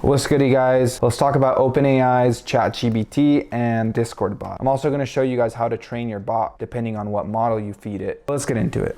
What's good, you guys? Let's talk about OpenAI's ChatGPT and Discord bot. I'm also going to show you guys how to train your bot depending on what model you feed it. Let's get into it.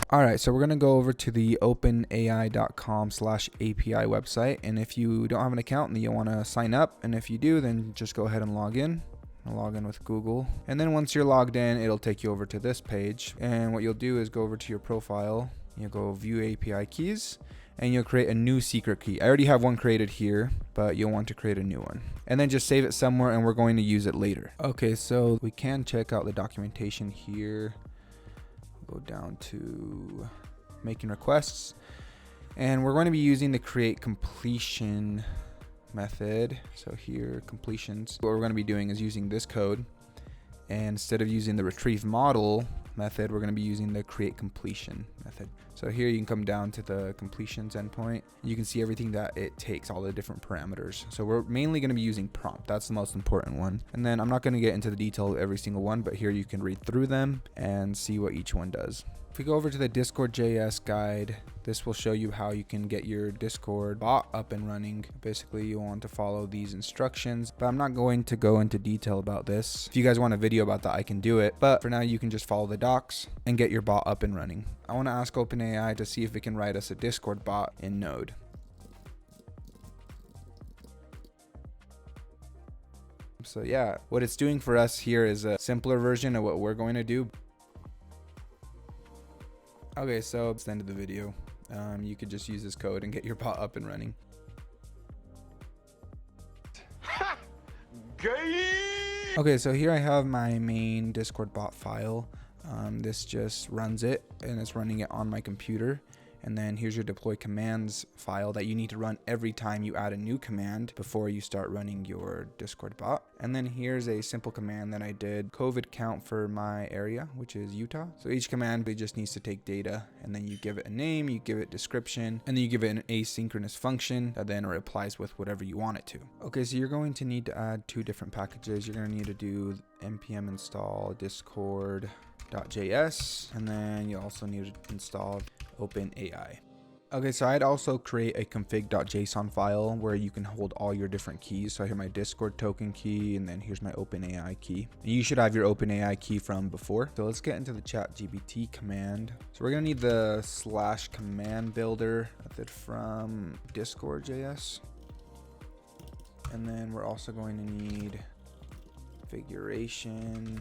All right, so we're going to go over to the openai.com/API website. And if you don't have an account and you want to sign up, and if you do, then just go ahead and log in. I'll log in with Google. And then once you're logged in, it'll take you over to this page. And what you'll do is go over to your profile. You'll go view API keys. And you'll create a new secret key. I already have one created here, but you'll want to create a new one. And then just save it somewhere and we're going to use it later. Okay, so we can check out the documentation here. Go down to making requests. And we're going to be using the create completion method. So here, completions. What we're going to be doing is using this code. And instead of using the retrieve model method, we're going to be using the create completion method. So here you can come down to the completions endpoint. You can see everything that it takes, all the different parameters. So we're mainly going to be using prompt. That's the most important one. And then I'm not going to get into the detail of every single one, but here you can read through them and see what each one does. If we go over to the Discord.js guide, this will show you how you can get your Discord bot up and running. Basically, you want to follow these instructions, but I'm not going to go into detail about this. If you guys want a video about that, I can do it. But for now, you can just follow the docs and get your bot up and running. I want to ask OpenAI to see if it can write us a Discord bot in Node. So yeah, what it's doing for us here is a simpler version of what we're going to do. Okay, so it's the end of the video. You could just use this code and get your bot up and running. Okay, so here I have my main Discord bot file. This just runs it and it's running it on my computer. And then here's your deploy commands file that you need to run every time you add a new command before you start running your Discord bot. And then here's a simple command that I did, COVID count for my area, which is Utah. So each command, it just needs to take data and then you give it a name, you give it description, and then you give it an asynchronous function that then replies with whatever you want it to. Okay, so you're going to need to add two different packages. You're going to need to do npm install discord.js, and then you also need to install OpenAI. Okay, so I'd also create a config.json file where you can hold all your different keys. So I have my Discord token key, and then here's my OpenAI key. And you should have your OpenAI key from before. So let's get into the ChatGPT command. So we're gonna need the /command builder method from Discord.js. And then we're also going to need configuration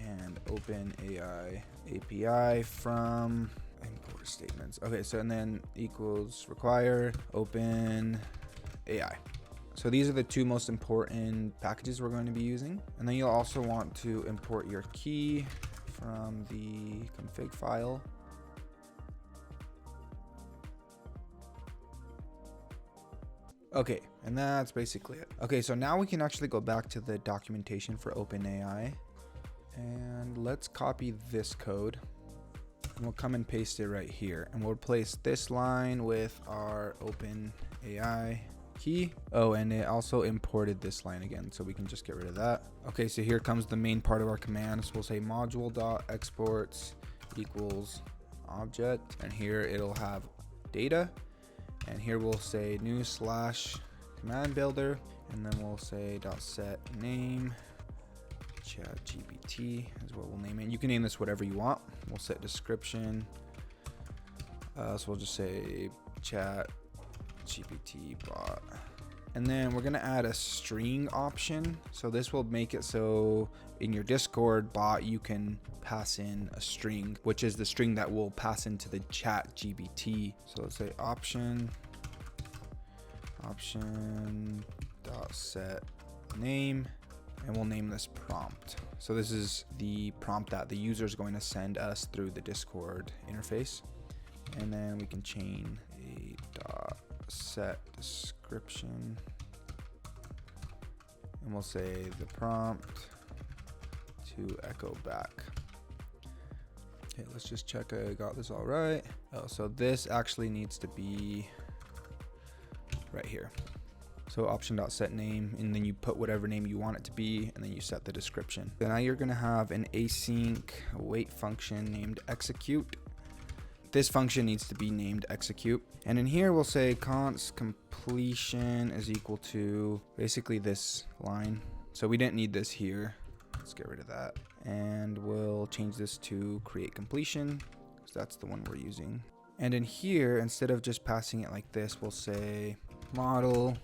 and OpenAI API from import statements. Okay, so and then equals require OpenAI. So these are the two most important packages we're going to be using. And then you'll also want to import your key from the config file. Okay, and that's basically it. Okay, so now we can actually go back to the documentation for OpenAI. And let's copy this code. And we'll come and paste it right here. And we'll replace this line with our OpenAI key. Oh, and it also imported this line again, so we can just get rid of that. Okay, so here comes the main part of our command. So we'll say module.exports equals object. And here it'll have data. And here we'll say new /command builder. And then we'll say .set name. ChatGPT is what we'll name it. You can name this whatever you want. We'll set description. So we'll just say ChatGPT bot. And then we're going to add a string option. So this will make it so in your Discord bot, you can pass in a string, which is the string that will pass into the ChatGPT. So let's say option dot set name. And we'll name this prompt. So this is the prompt that the user is going to send us through the Discord interface. And then we can chain a .set description. And we'll say the prompt to echo back. Okay, let's just check I got this all right. Oh, so this actually needs to be right here. So option.set name, and then you put whatever name you want it to be, and then you set the description. So now you're gonna have an async await function named execute. This function needs to be named execute. And in here, we'll say const completion is equal to basically this line. So we didn't need this here. Let's get rid of that. And we'll change this to create completion, because that's the one we're using. And in here, instead of just passing it like this, we'll say model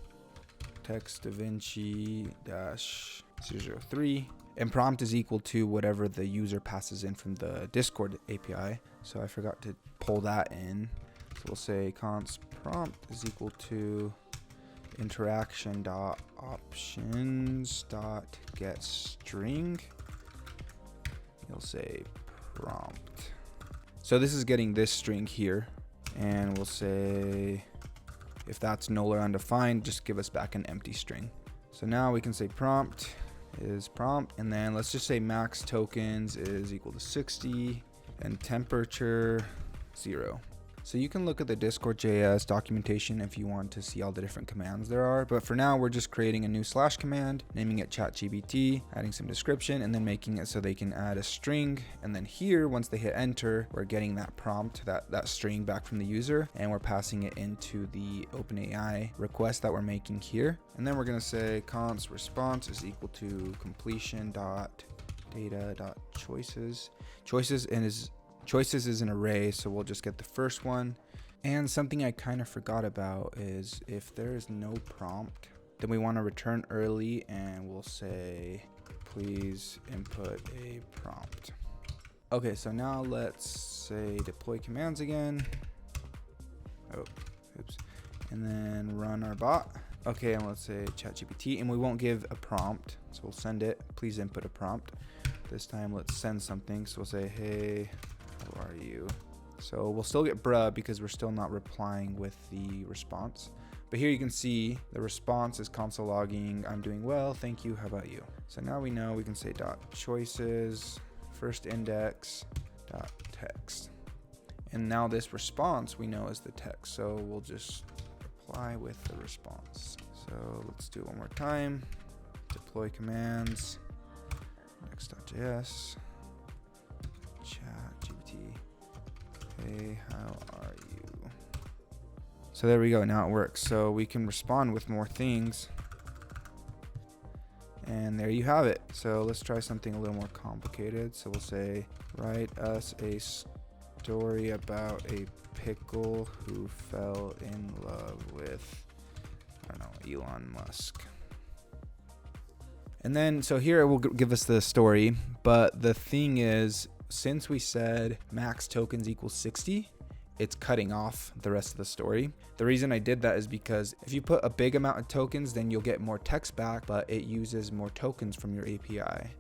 text DaVinci -003. And prompt is equal to whatever the user passes in from the Discord API. So I forgot to pull that in. So we'll say const prompt is equal to interaction.options.getString. You'll say prompt. So this is getting this string here. And we'll say if that's null or undefined, just give us back an empty string. So now we can say prompt is prompt, and then let's just say max tokens is equal to 60 and temperature 0. So you can look at the Discord.js documentation if you want to see all the different commands there are, but for now we're just creating a new slash command, naming it ChatGPT, adding some description, and then making it so they can add a string. And then here, once they hit enter, we're getting that prompt, that string back from the user, and we're passing it into the OpenAI request that we're making here. And then we're gonna say const response is equal to completion.data.choices. Choices is an array, so we'll just get the first one. And something I kind of forgot about is if there is no prompt, then we want to return early, and we'll say, please input a prompt. Okay, so now let's say deploy commands again. Oh, oops. And then run our bot. Okay, and let's say ChatGPT, and we won't give a prompt, so we'll send it, please input a prompt. This time let's send something, so we'll say, hey, how are you? So we'll still get bruh because we're still not replying with the response. But here you can see the response is console logging, I'm doing well, thank you, how about you? So now we know we can say dot choices, first index, dot text. And now this response we know is the text. So we'll just reply with the response. So let's do it one more time. Deploy commands, next.js. ChatGPT, hey, how are you? So there we go, now it works. So we can respond with more things. And there you have it. So let's try something a little more complicated. So we'll say, write us a story about a pickle who fell in love with, I don't know, Elon Musk. And then, so here it will give us the story, but the thing is, since we said max tokens equals 60, it's cutting off the rest of the story. The reason I did that is because if you put a big amount of tokens, then you'll get more text back, but it uses more tokens from your API.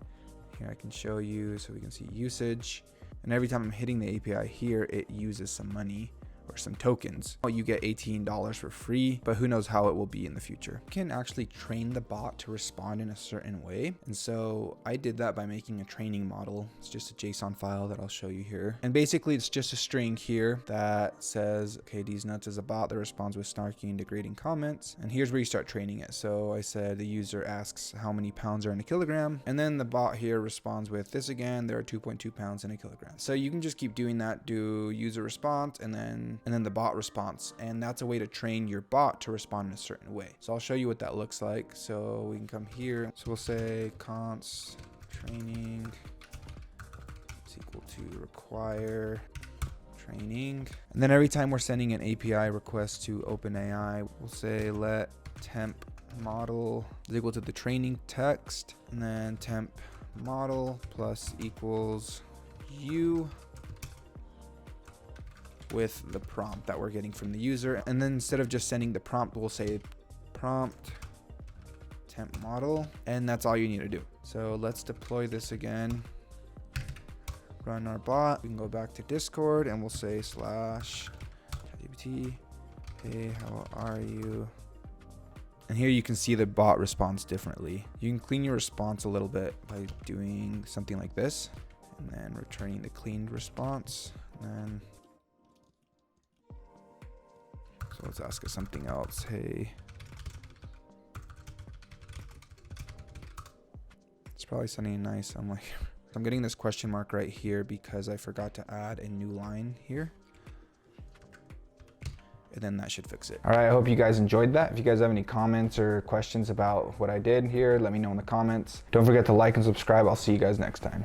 Here I can show you so we can see usage. And every time I'm hitting the API here, it uses some money or some tokens. You get $18 for free, but who knows how it will be in the future. You can actually train the bot to respond in a certain way. And so I did that by making a training model. It's just a JSON file that I'll show you here. And basically it's just a string here that says, okay, these nuts is a bot that responds with snarky and degrading comments. And here's where you start training it. So I said the user asks how many pounds are in a kilogram. And then the bot here responds with this again, there are 2.2 pounds in a kilogram. So you can just keep doing that, do user response, and then the bot response. And that's a way to train your bot to respond in a certain way. So I'll show you what that looks like. So we can come here. So we'll say const training is equal to require training. And then every time we're sending an API request to OpenAI, we'll say let temp model is equal to the training text, and then temp model plus equals you with the prompt that we're getting from the user. And then instead of just sending the prompt, we'll say prompt temp model, and that's all you need to do. So let's deploy this again, run our bot. We can go back to Discord and we'll say slash ChatGPT, hey, how are you? And here you can see the bot responds differently. You can clean your response a little bit by doing something like this, and then returning the cleaned response. And then so let's ask it something else. Hey, it's probably something nice. I'm getting this question mark right here because I forgot to add a new line here. and then that should fix it. All right, I hope you guys enjoyed that. If you guys have any comments or questions about what I did here, let me know in the comments. Don't forget to like and subscribe. I'll see you guys next time.